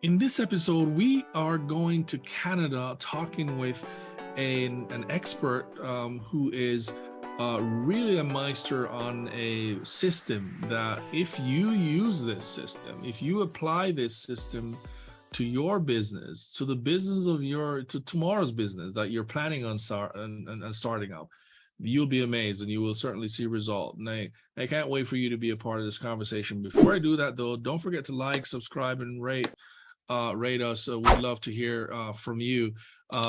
In this episode, we are going to Canada talking with an expert who is really a master on a system that if you use this system, if you apply this system to your business, to the business of to tomorrow's business that you're planning on starting up, you'll be amazed and you will certainly see result. And I can't wait for you to be a part of this conversation. Before I do that though, don't forget to like, subscribe, and rate us. We'd love to hear from you.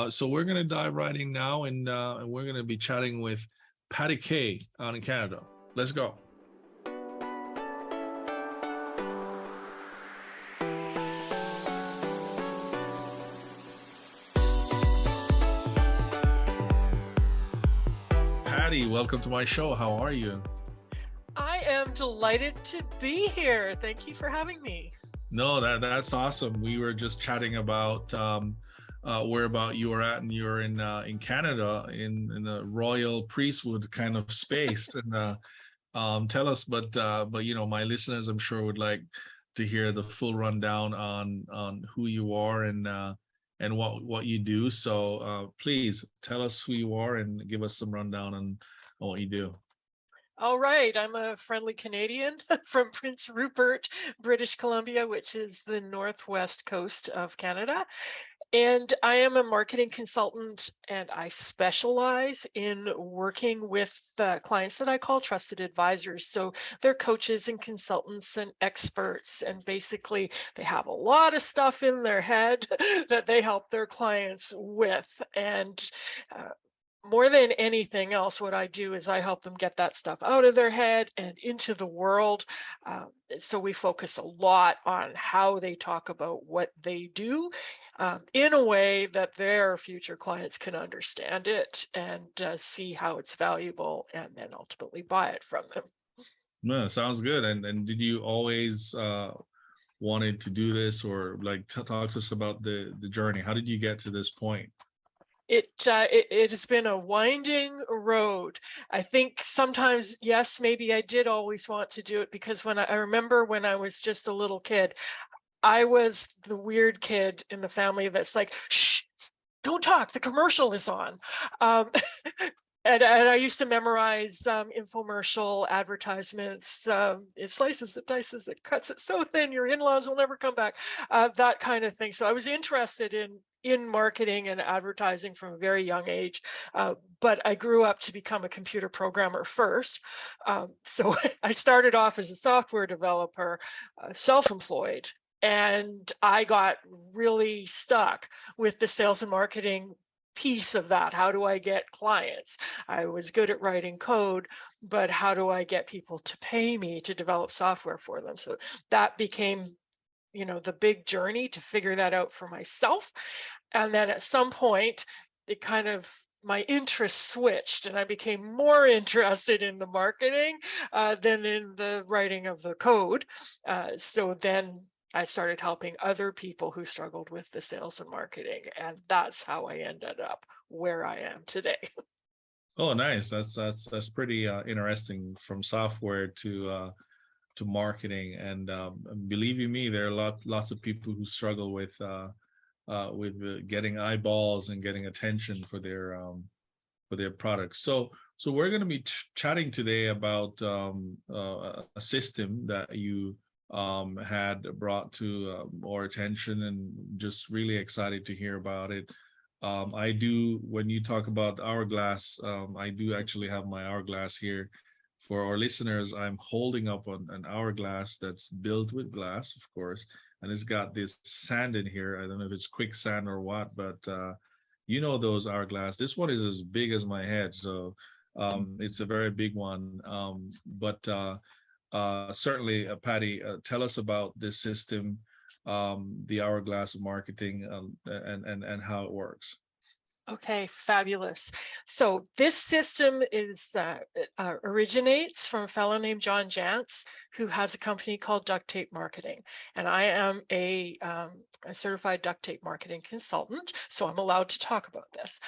So we're going to dive right in now, and we're going to be chatting with Patty Kay out in Canada. Let's go. Patty, welcome to my show. How are you? I am delighted to be here. Thank you for having me. No, that's awesome. We were just chatting about where about you are at, and you're in Canada in a royal priesthood kind of space. And tell us, but you know, my listeners, I'm sure would like to hear the full rundown on who you are and what you do. So please tell us who you are and give us some rundown on what you do. All right, I'm a friendly Canadian from Prince Rupert, British Columbia, which is the northwest coast of Canada. And I am a marketing consultant, and I specialize in working with clients that I call trusted advisors. So they're coaches and consultants and experts, and basically they have a lot of stuff in their head that they help their clients with. And more than anything else, what I do is I help them get that stuff out of their head and into the world. So we focus a lot on how they talk about what they do in a way that their future clients can understand it and see how it's valuable and then ultimately buy it from them. No, sounds good. And did you always wanted to do this, or like talk to us about the journey? How did you get to this point? It has been a winding road. I think sometimes, yes, maybe I did always want to do it because I remember when I was just a little kid, I was the weird kid in the family that's like, shh, don't talk, the commercial is on. Um, and I used to memorize infomercial advertisements. It slices, it dices, it cuts it so thin, your in-laws will never come back, that kind of thing. So I was interested in marketing and advertising from a very young age, but I grew up to become a computer programmer first. So I started off as a software developer, self-employed, and I got really stuck with the sales and marketing piece of that. How do I get clients? I was good at writing code, but how do I get people to pay me to develop software for them? So that became, the big journey to figure that out for myself. And then at some point, it kind of my interest switched and I became more interested in the marketing than in the writing of the code. So then I started helping other people who struggled with the sales and marketing. And that's how I ended up where I am today. Oh, nice. That's pretty interesting, from software to marketing. And believe you me, there are lots of people who struggle with getting eyeballs and getting attention for their products. So we're going to be chatting today about a system that you had brought to our attention, and just really excited to hear about it. I do, when you talk about hourglass, I do actually have my hourglass here. For our listeners, I'm holding up an hourglass that's built with glass, of course, and it's got this sand in here. I don't know if it's quicksand or what, but you know those hourglass. This one is as big as my head, so it's a very big one. But certainly, Patty, tell us about this system, the hourglass marketing, and how it works. Okay, fabulous. So this system originates from a fellow named John Jantz, who has a company called Duct Tape Marketing, and I am a certified duct tape marketing consultant, so I'm allowed to talk about this.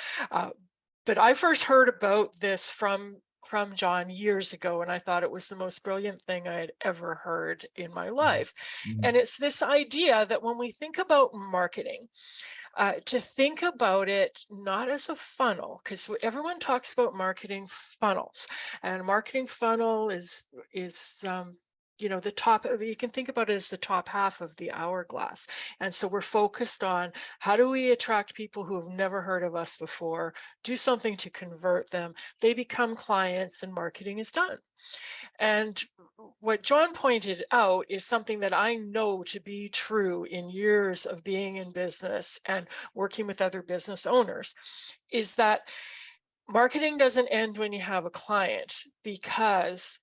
But I first heard about this from from John years ago, and I thought it was the most brilliant thing I had ever heard in my Mhm. life. Mhm. And it's this idea that when we think about marketing, to think about it not as a funnel, because everyone talks about marketing funnels, and a marketing funnel is the top you can think about it as the top half of the hourglass. And so we're focused on how do we attract people who have never heard of us before, do something to convert them, they become clients, and marketing is done. And what John pointed out is something that I know to be true in years of being in business and working with other business owners, is that marketing doesn't end when you have a client, because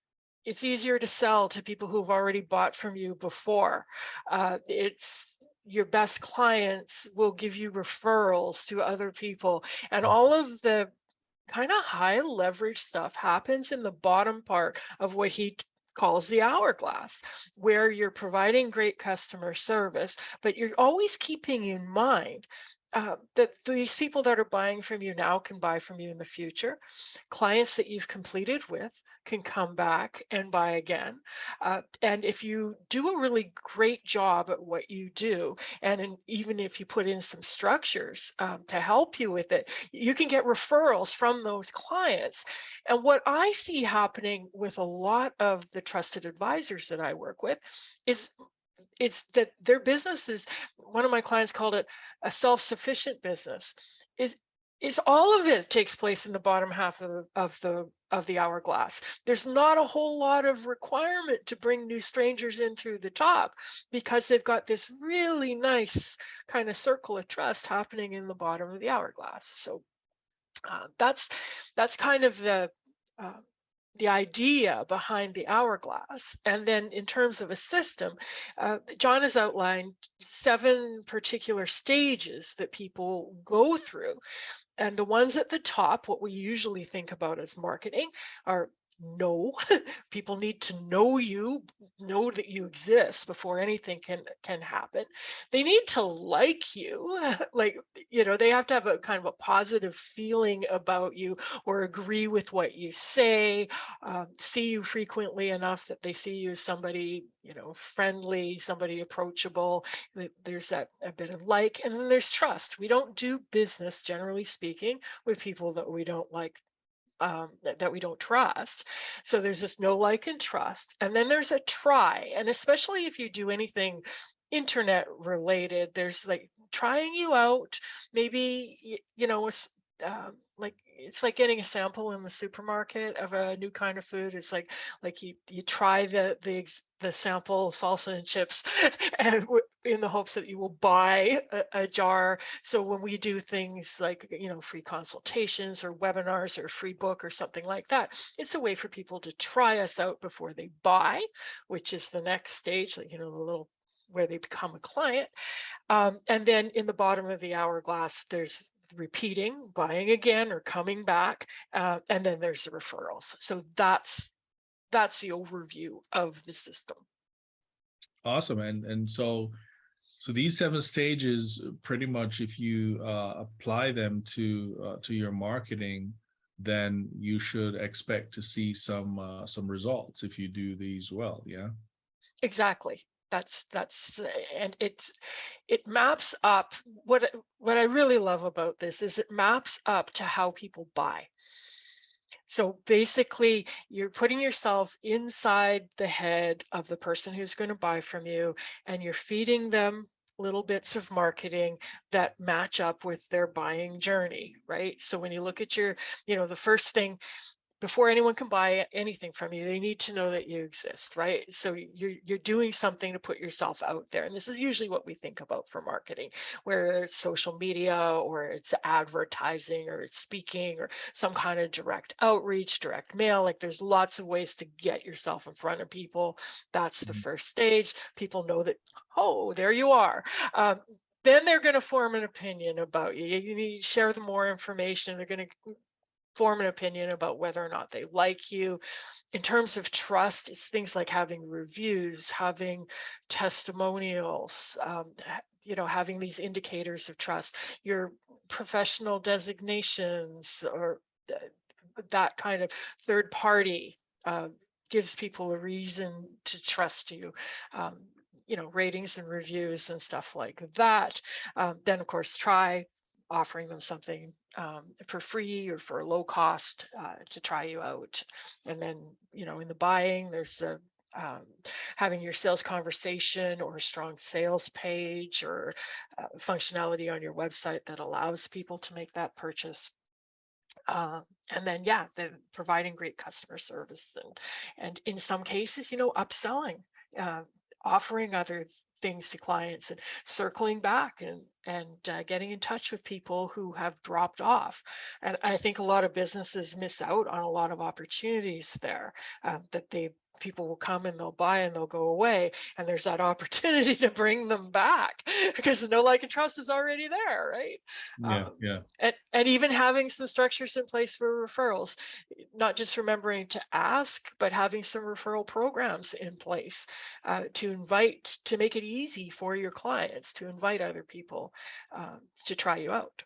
it's easier to sell to people who've already bought from you before. It's your best clients will give you referrals to other people, and all of the kind of high leverage stuff happens in the bottom part of what he calls the hourglass, where you're providing great customer service, but you're always keeping in mind that these people that are buying from you now can buy from you in the future. Clients that you've completed with can come back and buy again. And if you do a really great job at what you do, even if you put in some structures to help you with it, you can get referrals from those clients. And what I see happening with a lot of the trusted advisors that I work with is it's that their business is, one of my clients called it a self-sufficient business, is all of it takes place in the bottom half of the hourglass. There's not a whole lot of requirement to bring new strangers in through the top, because they've got this really nice kind of circle of trust happening in the bottom of the hourglass. So that's kind of uh, the idea behind the hourglass. And then in terms of a system, John has outlined 7 particular stages that people go through. And the ones at the top, what we usually think about as marketing, are know. People need to know you, know that you exist before anything can happen. They need to like you, like they have to have a kind of a positive feeling about you, or agree with what you say, see you frequently enough that they see you as somebody friendly, somebody approachable. There's that a bit of like, and then there's trust. We don't do business, generally speaking, with people that we don't like, that we don't trust. So there's this know, like, and trust. And then there's a try. And especially if you do anything internet related, there's like trying you out. Maybe, like it's like getting a sample in the supermarket of a new kind of food. It's like you try the sample salsa and chips, and in the hopes that you will buy a jar. So when we do things like, free consultations or webinars or free book or something like that, it's a way for people to try us out before they buy, which is the next stage, like, the little where they become a client. And then in the bottom of the hourglass, there's repeating, buying again, or coming back, and then there's the referrals. So that's the overview of the system. Awesome. And so these 7 stages, pretty much, if you apply them to your marketing, then you should expect to see some results if you do these well. Yeah. Exactly. And it maps up. What I really love about this is it maps up to how people buy. So basically, you're putting yourself inside the head of the person who's going to buy from you, and you're feeding them little bits of marketing that match up with their buying journey, right? So when you look at the first thing, before anyone can buy anything from you, they need to know that you exist, right? So you're doing something to put yourself out there. And this is usually what we think about for marketing, where it's social media, or it's advertising, or it's speaking, or some kind of direct outreach, direct mail. Like, there's lots of ways to get yourself in front of people. That's the first stage. People know that, oh, there you are. Then they're going to form an opinion about you. You need to share them more information. They're going to form an opinion about whether or not they like you. In terms of trust, it's things like having reviews, having testimonials, having these indicators of trust, your professional designations, or that kind of third party gives people a reason to trust you. Ratings and reviews and stuff like that. Then of course try offering them something for free or for low cost to try you out. And then, in the buying, there's having your sales conversation or a strong sales page or functionality on your website that allows people to make that purchase. And then, then providing great customer service and in some cases, upselling, offering other things to clients and circling back and getting in touch with people who have dropped off. And I think a lot of businesses miss out on a lot of opportunities there, that people will come and they'll buy and they'll go away, and there's that opportunity to bring them back because the know, like, and trust is already there, right? Yeah. And even having some structures in place for referrals, not just remembering to ask, but having some referral programs in place to make it easy for your clients to invite other people to try you out.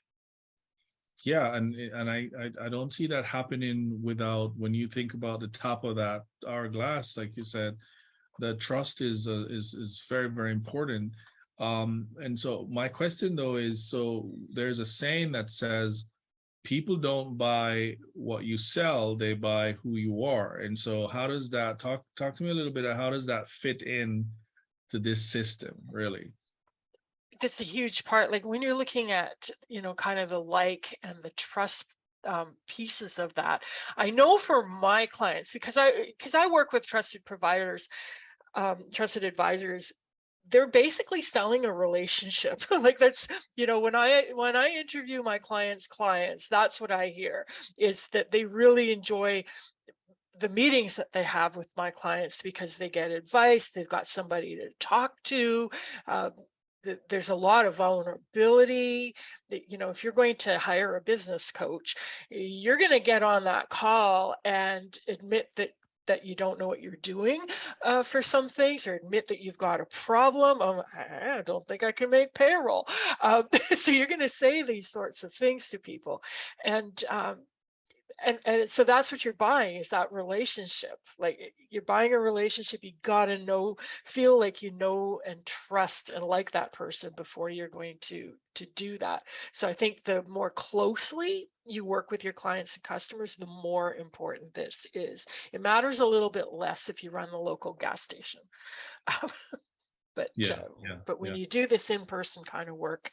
Yeah, and I don't see that happening without, when you think about the top of that hourglass, like you said, the trust is very, very important. And so my question though is, so there's a saying that says people don't buy what you sell, they buy who you are. And so how does that talk to me a little bit of how does that fit in to this system, really? That's a huge part. Like when you're looking at, kind of the like and the trust pieces of that. I know for my clients, because I work with trusted providers, trusted advisors, they're basically selling a relationship. Like that's, when I interview my clients, that's what I hear, is that they really enjoy the meetings that they have with my clients because they get advice, they've got somebody to talk to. There's a lot of vulnerability. If you're going to hire a business coach, you're going to get on that call and admit that you don't know what you're doing for some things, or admit that you've got a problem. I don't think I can make payroll. So you're going to say these sorts of things to people. And so that's what you're buying, is that relationship. Like you're buying a relationship. You got to feel like you know and trust and like that person before you're going to do that. So I think the more closely you work with your clients and customers, the more important this is. It matters a little bit less if you run the local gas station. But Yeah, when you do this in-person kind of work,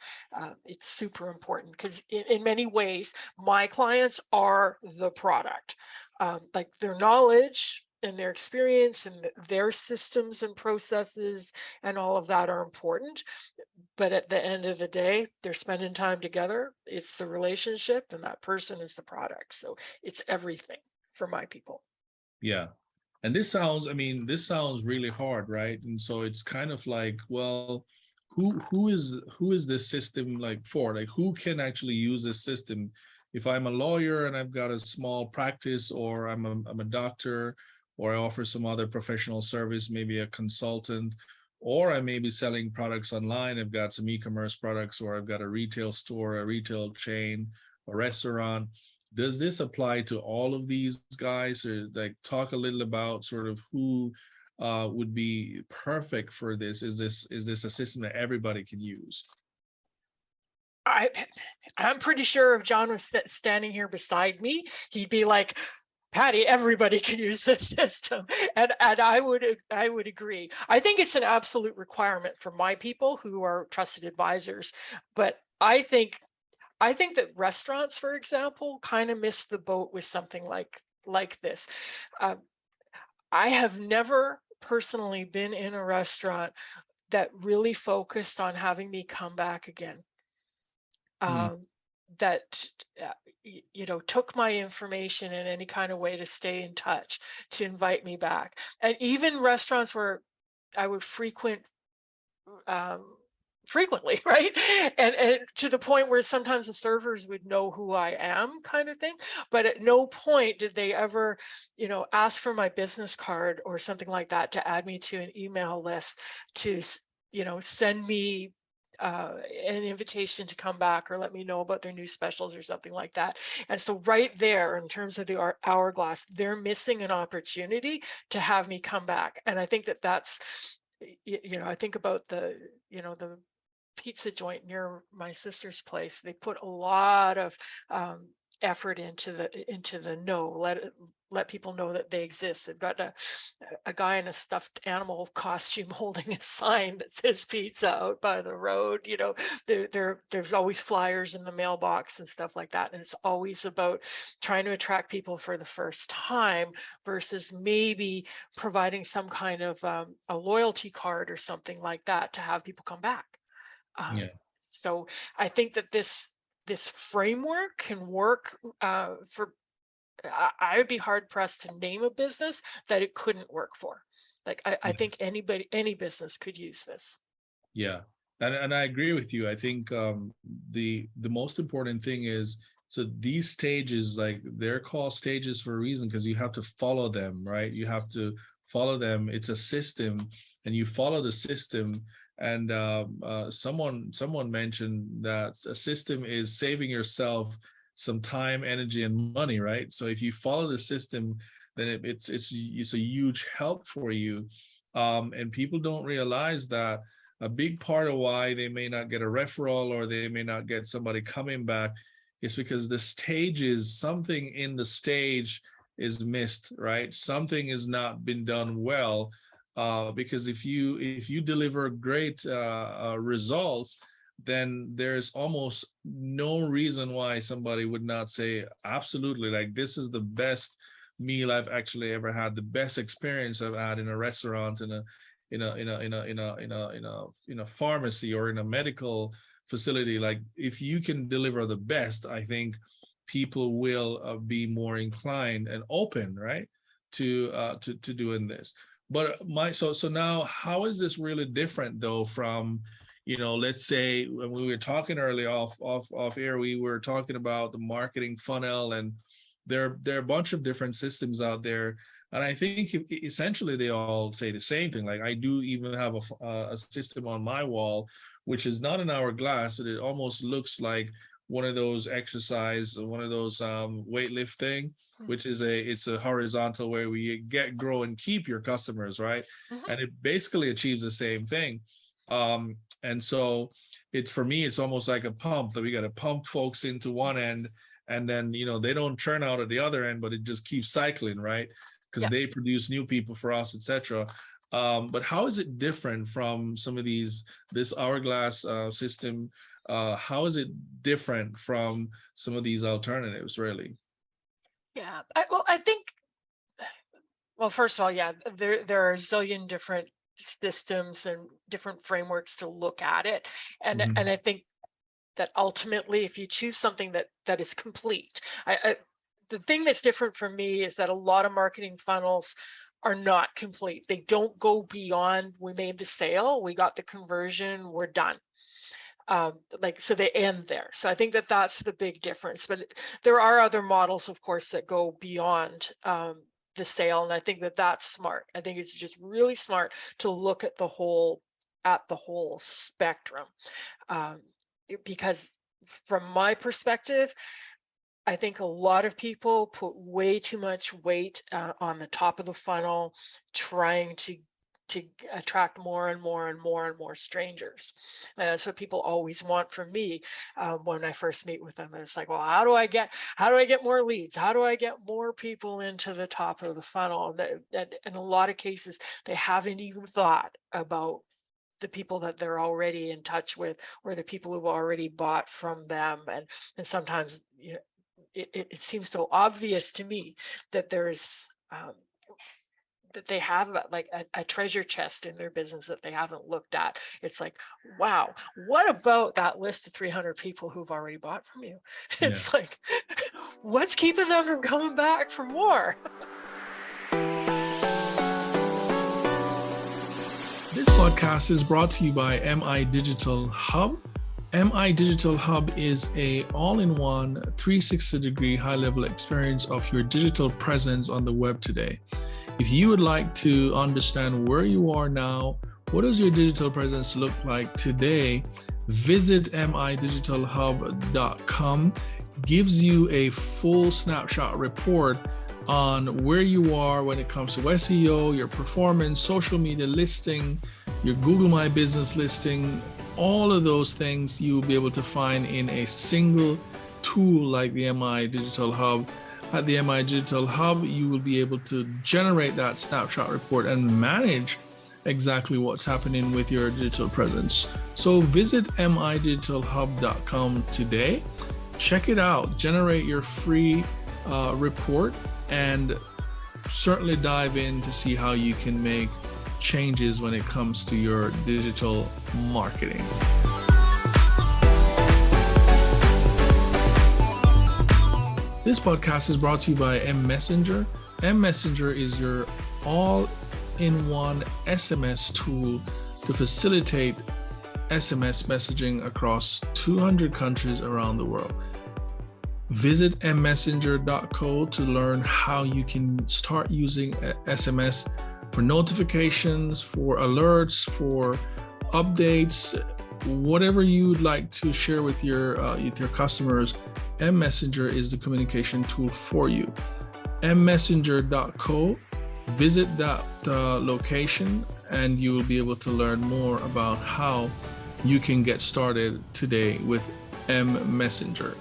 it's super important because in many ways, my clients are the product. Like their knowledge and their experience and their systems and processes and all of that are important. But at the end of the day, they're spending time together. It's the relationship, and that person is the product. So it's everything for my people. yeah. And this sounds really hard, right? And so it's kind of like, well, who is this system like for? Like who can actually use this system? If I'm a lawyer and I've got a small practice, or I'm a doctor, or I offer some other professional service, maybe a consultant, or I may be selling products online. I've got some e-commerce products, or I've got a retail store, a retail chain, a restaurant. Does this apply to all of these guys, or like talk a little about sort of who would be perfect for this? Is this a system that everybody can use? I'm pretty sure if John was standing here beside me, he'd be like, Patty, everybody can use this system. And I would agree. I think it's an absolute requirement for my people who are trusted advisors. But I think that restaurants, for example, kind of missed the boat with something like this. I have never personally been in a restaurant that really focused on having me come back again. Hmm. That took my information in any kind of way to stay in touch, to invite me back. And even restaurants where I would frequently, right? And to the point where sometimes the servers would know who I am, kind of thing. But at no point did they ever, ask for my business card or something like that to add me to an email list, to, send me an invitation to come back or let me know about their new specials or something like that. And so right there, in terms of the hourglass, they're missing an opportunity to have me come back. And I think that that's, I think about the pizza joint near my sister's place. They put a lot of effort into the know, let people know that they exist. They've got a guy in a stuffed animal costume holding a sign that says pizza out by the road. There's always flyers in the mailbox and stuff like that, and it's always about trying to attract people for the first time versus maybe providing some kind of a loyalty card or something like that to have people come back. Yeah. So I think that this framework can work for. I would be hard pressed to name a business that it couldn't work for. Like I think any business could use this. Yeah, and I agree with you. I think the most important thing is, so these stages, like they're called stages for a reason, because you have to follow them, right? You have to follow them. It's a system, and you follow the system. And someone mentioned that a system is saving yourself some time, energy, and money, right? So if you follow the system, then it's a huge help for you. And people don't realize that a big part of why they may not get a referral or they may not get somebody coming back is because the stage is something in the stage is missed, right? Something has not been done well. Because if you deliver great results, then there's almost no reason why somebody would not say, absolutely, like this is the best meal I've actually ever had, the best experience I've had in a restaurant, in a pharmacy, or in a medical facility. Like if you can deliver the best, I think people will be more inclined and open, right, to doing this. But so now, how is this really different though from, let's say when we were talking earlier off air, we were talking about the marketing funnel, and there are a bunch of different systems out there, and I think essentially they all say the same thing. Like I do even have a system on my wall, which is not an hourglass. It almost looks like one of those weightlifting, which is it's a horizontal where we grow and keep your customers, right? Mm-hmm. And it basically achieves the same thing. And so for me, it's almost like a pump that we got to pump folks into one end, and then, they don't churn out at the other end, but it just keeps cycling, right? Because they produce new people for us, etc. But how is it different from some of this hourglass system? How is it different from some of these alternatives, really? Yeah, I think, first of all, there are a zillion different systems and different frameworks to look at it. And mm-hmm. and I think that ultimately, if you choose something that is complete, the thing that's different for me is that a lot of marketing funnels are not complete. They don't go beyond, we made the sale, we got the conversion, we're done. So they end there. So I think that's the big difference. But there are other models, of course, that go beyond the sale, and I think that's smart. I think it's just really smart to look at the whole spectrum, because from my perspective, I think a lot of people put way too much weight on the top of the funnel, trying to attract more and more and more and more strangers. And that's what people always want from me when I first meet with them. It's like, well, how do I get more leads? How do I get more people into the top of the funnel? That in a lot of cases, they haven't even thought about the people that they're already in touch with, or the people who've already bought from them. And sometimes it seems so obvious to me that there's that they have like a treasure chest in their business that they haven't looked at. It's like, wow, what about that list of 300 people who've already bought from you? It's like, what's keeping them from coming back for more? This podcast is brought to you by MI Digital Hub. MI Digital Hub is a all-in-one 360-degree high-level experience of your digital presence on the web today. If you would like to understand where you are now, what does your digital presence look like today, Visit midigitalhub.com, gives you a full snapshot report on where you are when it comes to SEO, your performance, social media listing, your Google My Business listing. All of those things you will be able to find in a single tool like the MI Digital Hub. At the MI Digital Hub, you will be able to generate that snapshot report and manage exactly what's happening with your digital presence. So visit midigitalhub.com today. Check it out, generate your free report, and certainly dive in to see how you can make changes when it comes to your digital marketing. This podcast is brought to you by mMessenger. mMessenger is your all-in-one SMS tool to facilitate SMS messaging across 200 countries around the world. Visit mmessenger.co to learn how you can start using SMS for notifications, for alerts, for updates, whatever you'd like to share with your customers. mMessenger is the communication tool for you. mmessenger.co. Visit that location and you will be able to learn more about how you can get started today with mMessenger.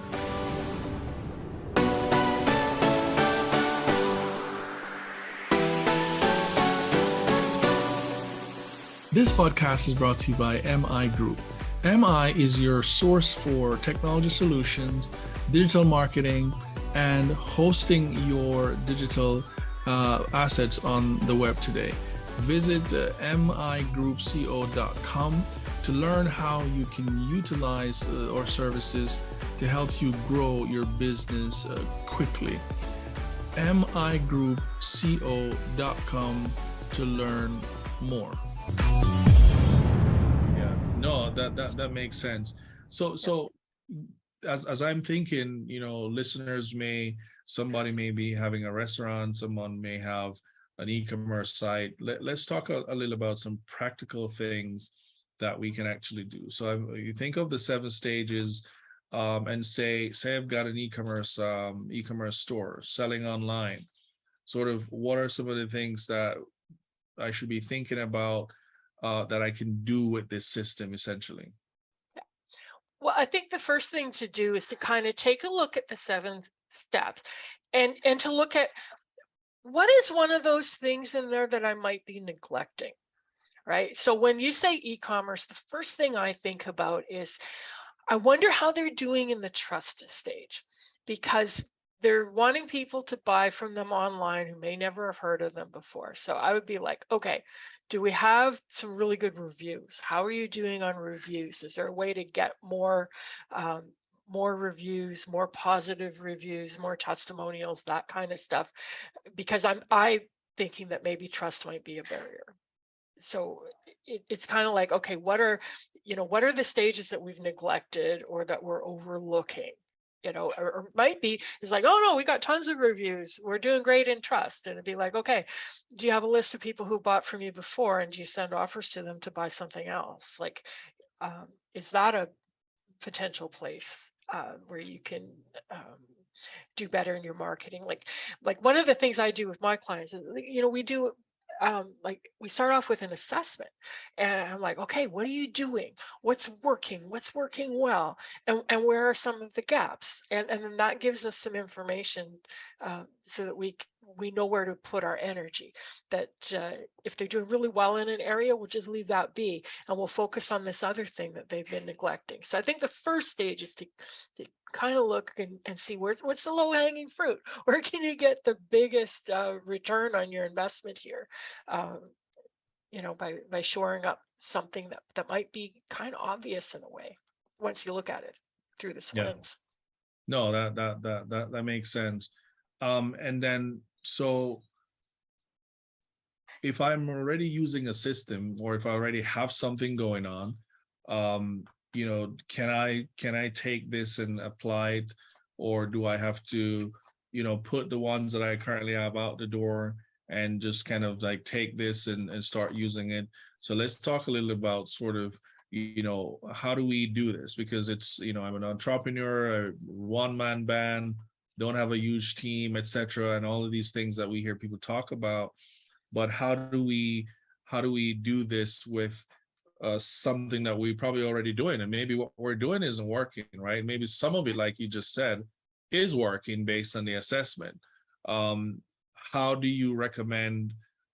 This podcast is brought to you by MI Group. MI is your source for technology solutions, digital marketing, and hosting your digital assets on the web today. Visit migroupco.com to learn how you can utilize our services to help you grow your business quickly. migroupco.com to learn more. Yeah, no, that makes sense. So as I'm thinking, listeners somebody may be having a restaurant, someone may have an e-commerce site. Let's talk a little about some practical things that we can actually do. So you think of the 7 stages, and say I've got an e-commerce store selling online. Sort of, what are some of the things that I should be thinking about that I can do with this system, essentially? Well, I think the first thing to do is to kind of take a look at the 7 steps and to look at what is one of those things in there that I might be neglecting, right? So when you say e-commerce, the first thing I think about is I wonder how they're doing in the trust stage, because they're wanting people to buy from them online who may never have heard of them before. So I would be like, okay, do we have some really good reviews? How are you doing on reviews? Is there a way to get more reviews, more positive reviews, more testimonials, that kind of stuff? Because I thinking that maybe trust might be a barrier. So it's kind of like, okay, what are the stages that we've neglected or that we're overlooking? Or might be, it's like, oh no, we got tons of reviews, we're doing great in trust. And it'd be like, okay, do you have a list of people who bought from you before, and do you send offers to them to buy something else? Like, is that a potential place where you can do better in your marketing? Like one of the things I do with my clients is, we do like we start off with an assessment, and I'm like, okay, what are you doing? What's working well? And where are some of the gaps? And then that gives us some information so that we know where to put our energy. That if they're doing really well in an area, we'll just leave that be, and we'll focus on this other thing that they've been neglecting. So I think the first stage is to kind of look and see what's the low-hanging fruit. Where can you get the biggest return on your investment here? By shoring up something that might be kind of obvious in a way once you look at it through this lens. No, that makes sense. And then, so if I'm already using a system, or if I already have something going on, can I take this and apply it, or do I have to, put the ones that I currently have out the door and just kind of like take this and start using it? So let's talk a little about sort of how do we do this? Because it's, I'm an entrepreneur, a one-man band, don't have a huge team, etc., and all of these things that we hear people talk about. But how do we do this with something that we probably already doing, and maybe what we're doing isn't working, right? Maybe some of it, like you just said, is working based on the assessment. How do you recommend,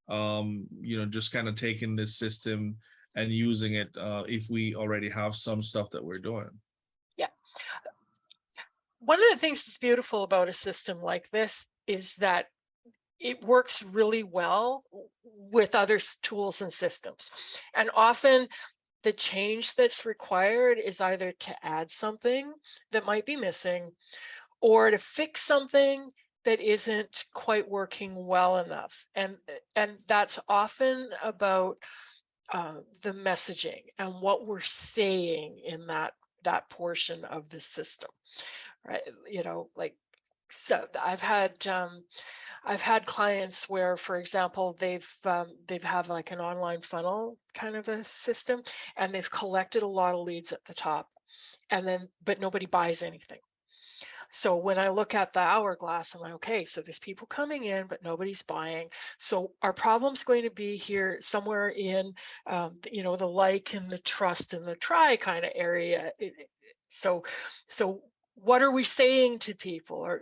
just kind of taking this system and using it if we already have some stuff that we're doing? Yeah. One of the things that's beautiful about a system like this is that it works really well with other tools and systems. And often the change that's required is either to add something that might be missing or to fix something that isn't quite working well enough. And that's often about the messaging and what we're saying in that portion of the system, right? Like, so I've had clients where, for example, they've have like an online funnel kind of a system, and they've collected a lot of leads at the top, and then but nobody buys anything. So when I look at the hourglass, I'm like, okay, so there's people coming in, but nobody's buying. So our problem's going to be here somewhere in, the like and the trust and the try kind of area. So, so what are we saying to people? Or,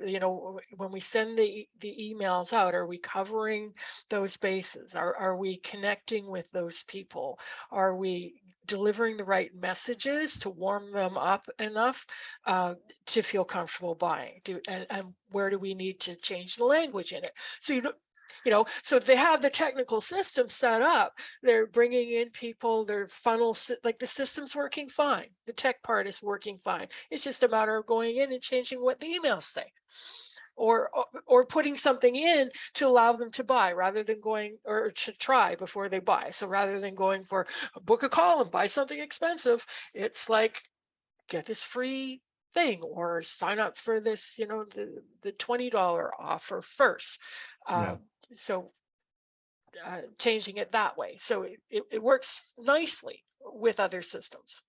when we send the emails out, are we covering those bases? Are we connecting with those people? Are we delivering the right messages to warm them up enough to feel comfortable buying? And where do we need to change the language in it? So so if they have the technical system set up, they're bringing in people, their funnel, like the system's working fine. The tech part is working fine. It's just a matter of going in and changing what the emails say, or putting something in to allow them to buy rather than going, or to try before they buy. So rather than going for book a call and buy something expensive, it's like, get this free thing or sign up for this, the $20 offer first. Yeah. So changing it that way. So it works nicely with other systems.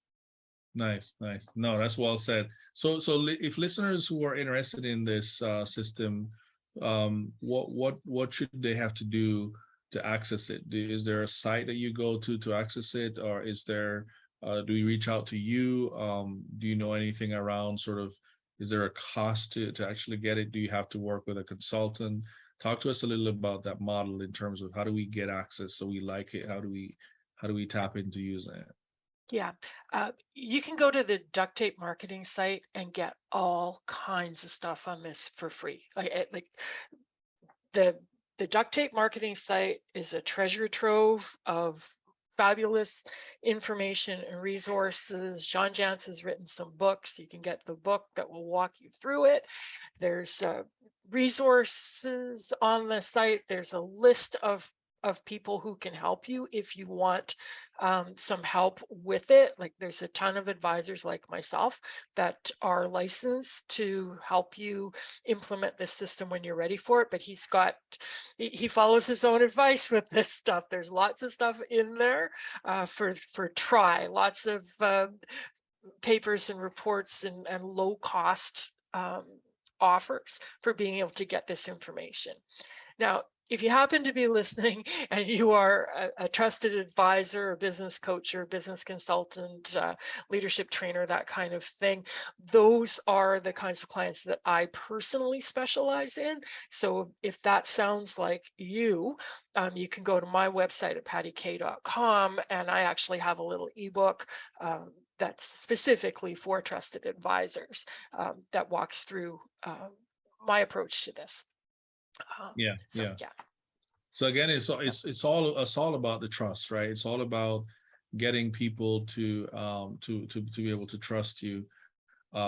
Nice, nice. No, that's well said. So if listeners who are interested in this system, what should they have to do to access it? Is there a site that you go to access it, or is there do we reach out to you? Do you know anything around sort of, is there a cost to actually get it? Do you have to work with a consultant? Talk to us a little about that model in terms of how do we get access so we like it? How do we tap into using it? Yeah, you can go to the Duct Tape Marketing site and get all kinds of stuff on this for free. Like the Duct Tape Marketing site is a treasure trove of fabulous information and resources. Jean Jantz has written some books. You can get the book that will walk you through it. There's resources on the site. There's a list of people who can help you if you want some help with it. Like, there's a ton of advisors like myself that are licensed to help you implement this system when you're ready for it. But he follows his own advice with this stuff. There's lots of stuff in there for try, lots of papers and reports and low cost offers for being able to get this information. Now, if you happen to be listening and you are a trusted advisor, a business coach, or a business consultant, leadership trainer, that kind of thing, those are the kinds of clients that I personally specialize in. So if that sounds like you, you can go to my website at pattyk.com, and I actually have a little ebook that's specifically for trusted advisors that walks through my approach to this. Yeah, So yeah. yeah. So again, it's all about the trust, right? It's all about getting people to be able to trust you.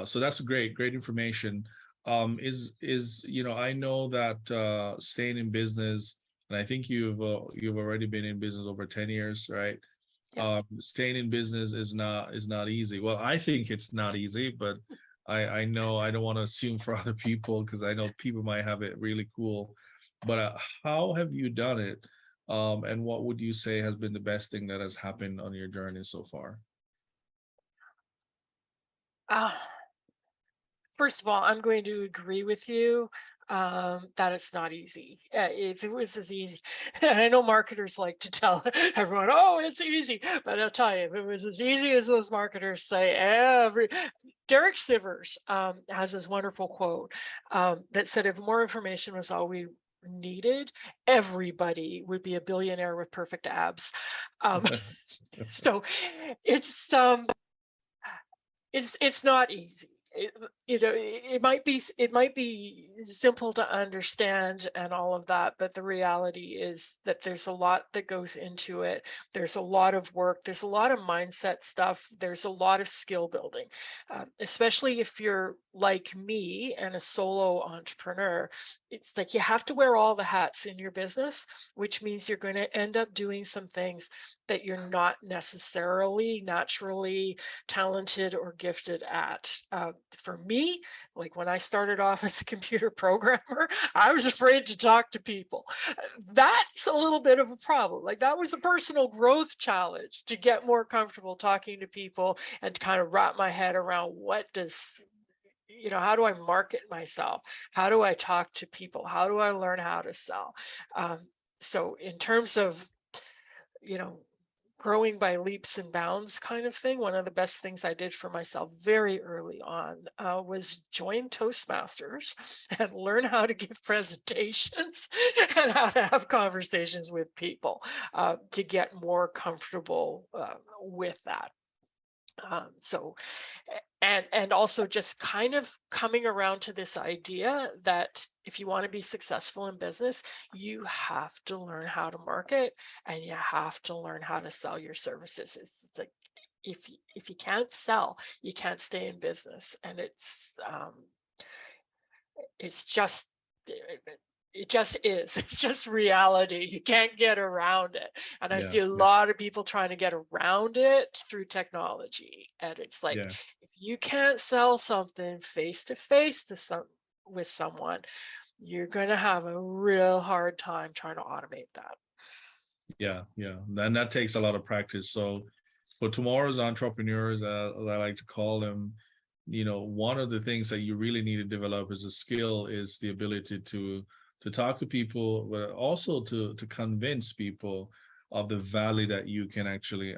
So that's great information. I know that staying in business, and I think you've already been in business over 10 years, right? Yes. Staying in business is not easy. Well, I think it's not easy, but I know I don't want to assume for other people, because I know people might have it really cool. But how have you done it? And what would you say has been the best thing that has happened on your journey so far? Uh, First of all, I'm going to agree with you that it's not easy. If it was as easy, and I know marketers like to tell everyone, "Oh, it's easy," but I'll tell you, if it was as easy as those marketers say, Derek Sivers has this wonderful quote that said, "If more information was all we needed, everybody would be a billionaire with perfect abs." Um, so it's um, it's not easy. It might be simple to understand and all of that, but the reality is that there's a lot that goes into it. There's a lot of work. There's a lot of mindset stuff. There's a lot of skill building, especially if you're like me and a solo entrepreneur. It's like you have to wear all the hats in your business, which means you're going to end up doing some things that you're not necessarily naturally talented or gifted at. For me, like when I started off as a computer programmer, I was afraid to talk to people. That's a little bit of a problem. Like that was a personal growth challenge to get more comfortable talking to people and to kind of wrap my head around how do I market myself? How do I talk to people? How do I learn how to sell? So in terms of, you know, growing by leaps and bounds kind of thing, one of the best things I did for myself very early on was join Toastmasters and learn how to give presentations and how to have conversations with people to get more comfortable with that. So and also just kind of coming around to this idea that if you want to be successful in business, you have to learn how to market and you have to learn how to sell your services. It's like if you can't sell, you can't stay in business, and it's just it just is. It's just reality. You can't get around it. And I Yeah, see a yeah, lot of people trying to get around it through technology. And it's like, yeah, if you can't sell something face to face with someone, you're going to have a real hard time trying to automate that. yeah, yeah. And that takes a lot of practice. So for tomorrow's entrepreneurs, as I like to call them, one of the things that you really need to develop as a skill is the ability to talk to people, but also to convince people of the value that you can actually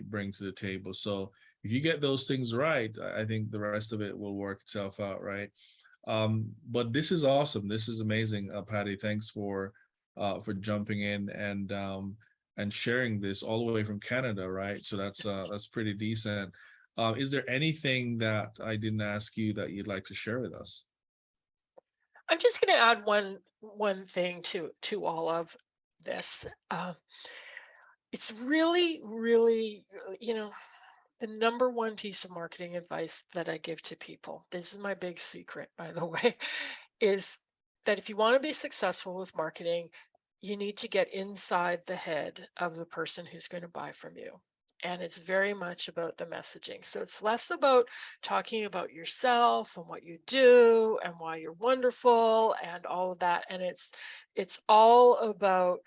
bring to the table. So if you get those things right, I think the rest of it will work itself out, right? But this is awesome. This is amazing, Patty. Thanks for jumping in and sharing this all the way from Canada, right? So that's pretty decent. Is there anything that I didn't ask you that you'd like to share with us? I'm just going to add one thing to all of this. It's really, really, the number one piece of marketing advice that I give to people, this is my big secret, by the way, is that if you want to be successful with marketing, you need to get inside the head of the person who's going to buy from you. And it's very much about the messaging. So it's less about talking about yourself and what you do and why you're wonderful and all of that. And it's all about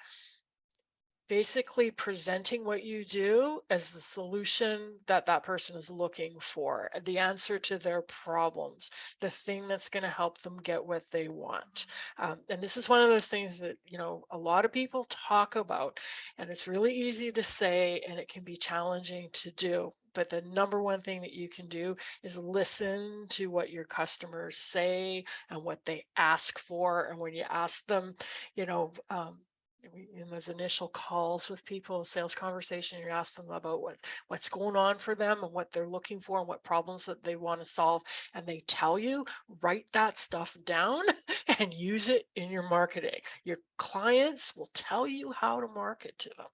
basically presenting what you do as the solution that that person is looking for, the answer to their problems, the thing that's going to help them get what they want. And this is one of those things that, a lot of people talk about, and it's really easy to say, and it can be challenging to do. But the number one thing that you can do is listen to what your customers say and what they ask for. And when you ask them, you know, in those initial calls with people, sales conversation, you ask them about what's going on for them and what they're looking for and what problems that they want to solve, and they tell you, write that stuff down and use it in your marketing. Your clients will tell you how to market to them.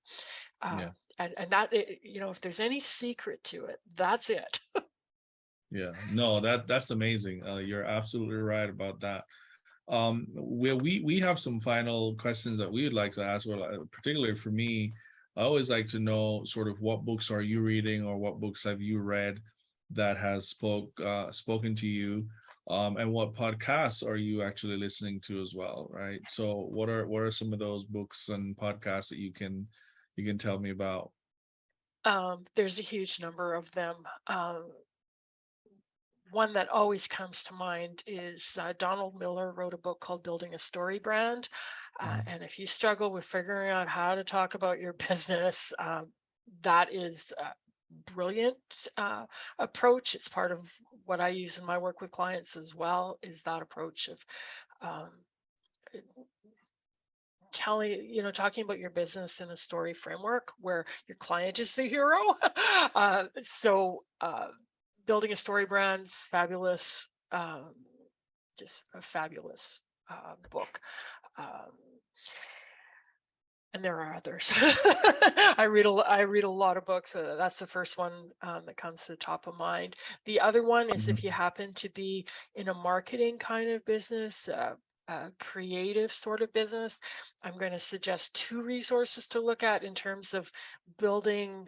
Yeah, And that, if there's any secret to it, that's it. yeah. No, that's amazing. You're absolutely right about that. We have some final questions that we would like to ask. Well, particularly for me, I always like to know sort of what books are you reading or what books have you read that has spoken to you, and what podcasts are you actually listening to as well, right? So what are some of those books and podcasts that you can tell me about? There's a huge number of them. one that always comes to mind is Donald Miller wrote a book called Building a Story Brand. And if you struggle with figuring out how to talk about your business, that is a brilliant approach. It's part of what I use in my work with clients as well, is that approach of um, talking about your business in a story framework where your client is the hero. Building a story brand, fabulous, just a fabulous book. And there are others. I read a lot of books. That's the first one that comes to the top of mind. The other one is if you happen to be in a marketing kind of business, a creative sort of business, I'm going to suggest 2 resources to look at in terms of building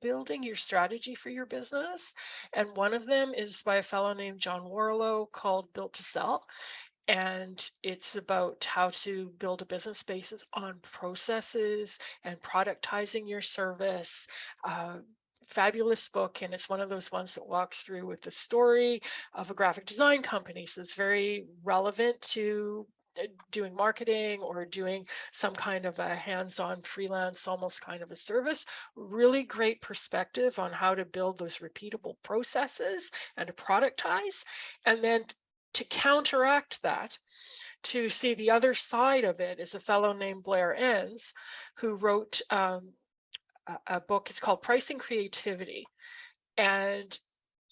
building your strategy for your business. And one of them is by a fellow named John Warlow called Built to Sell. And it's about how to build a business based on processes and productizing your service. Fabulous book, and it's one of those ones that walks through with the story of a graphic design company. So it's very relevant to doing marketing or doing some kind of a hands-on freelance, almost kind of a service. Really great perspective on how to build those repeatable processes and to productize. And then to counteract that, to see the other side of it, is a fellow named Blair Enns, who wrote a book. It's called Pricing Creativity. And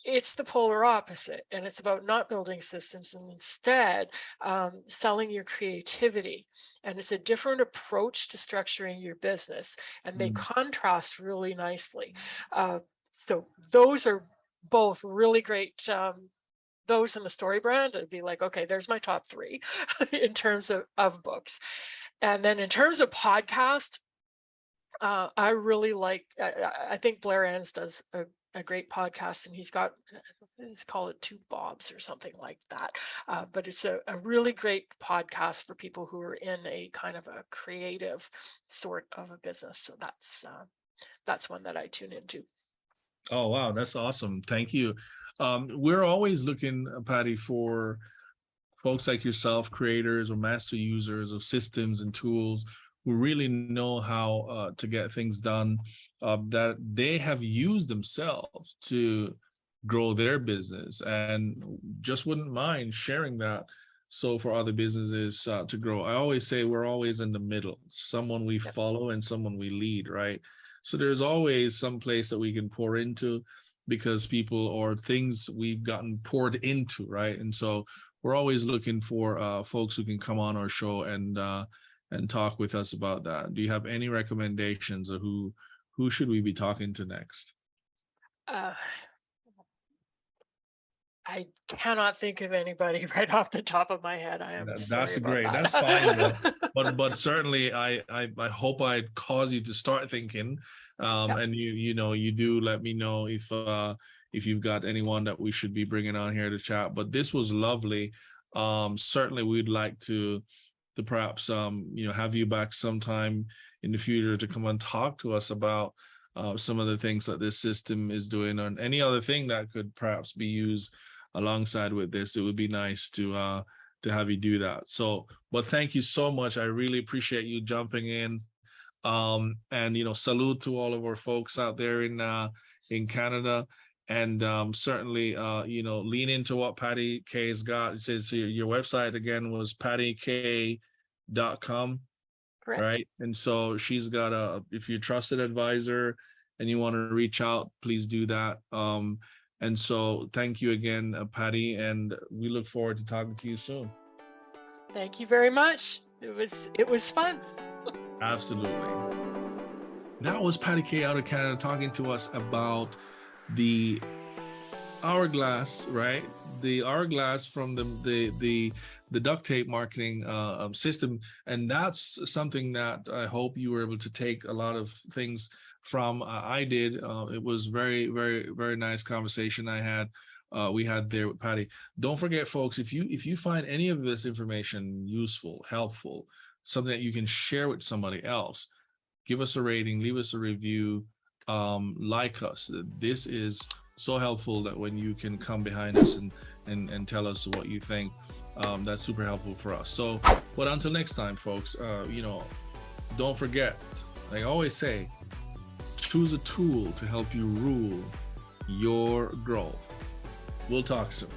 it's the polar opposite. And it's about not building systems and instead selling your creativity. And it's a different approach to structuring your business. And they contrast really nicely. So those are both really great. Those in the story brand, it'd be like, okay, there's my top 3 in terms of books. And then in terms of podcast, I really like, I think Blair Enns does a great podcast, and he's call it 2 Bobs or something like that. But it's a really great podcast for people who are in a kind of a creative sort of a business. So that's one that I tune into. Oh, wow. That's awesome. Thank you. We're always looking, Patty, for folks like yourself, creators or master users of systems and tools who really know how to get things done that they have used themselves to grow their business and just wouldn't mind sharing that. So for other businesses to grow, I always say we're always in the middle, someone we follow and someone we lead, right? So there's always some place that we can pour into because people or things we've gotten poured into, right? And so we're always looking for folks who can come on our show and talk with us about that. Do you have any recommendations of who should we be talking to next? I cannot think of anybody right off the top of my head. I am That's sorry about great. that. That's fine. But certainly I hope I cause you to start thinking. And you do let me know if you've got anyone that we should be bringing on here to chat. But this was lovely. Certainly we'd like to perhaps have you back sometime in the future to come and talk to us about some of the things that this system is doing, and any other thing that could perhaps be used alongside with this. It would be nice to have you do that. So, but thank you so much. I really appreciate you jumping in. And salute to all of our folks out there in Canada. And certainly lean into what Patty K's got. It says your website again was pattyk.com. Correct. Right. And so she's got if you're a trusted advisor and you want to reach out, please do that. And so thank you again, Patty, and we look forward to talking to you soon. Thank you very much. It was fun. Absolutely. That was Patty K out of Canada talking to us about the hourglass, right? The hourglass from the duct tape marketing system. And that's something that I hope you were able to take a lot of things from. I did. It was very, very, very nice conversation we had there with Patty. Don't forget, folks, if you find any of this information useful, helpful, something that you can share with somebody else, give us a rating, leave us a review, like us. This is so helpful that when you can come behind us and tell us what you think, that's super helpful for us. So, but until next time, folks, don't forget, like I always say, choose a tool to help you rule your growth. We'll talk soon.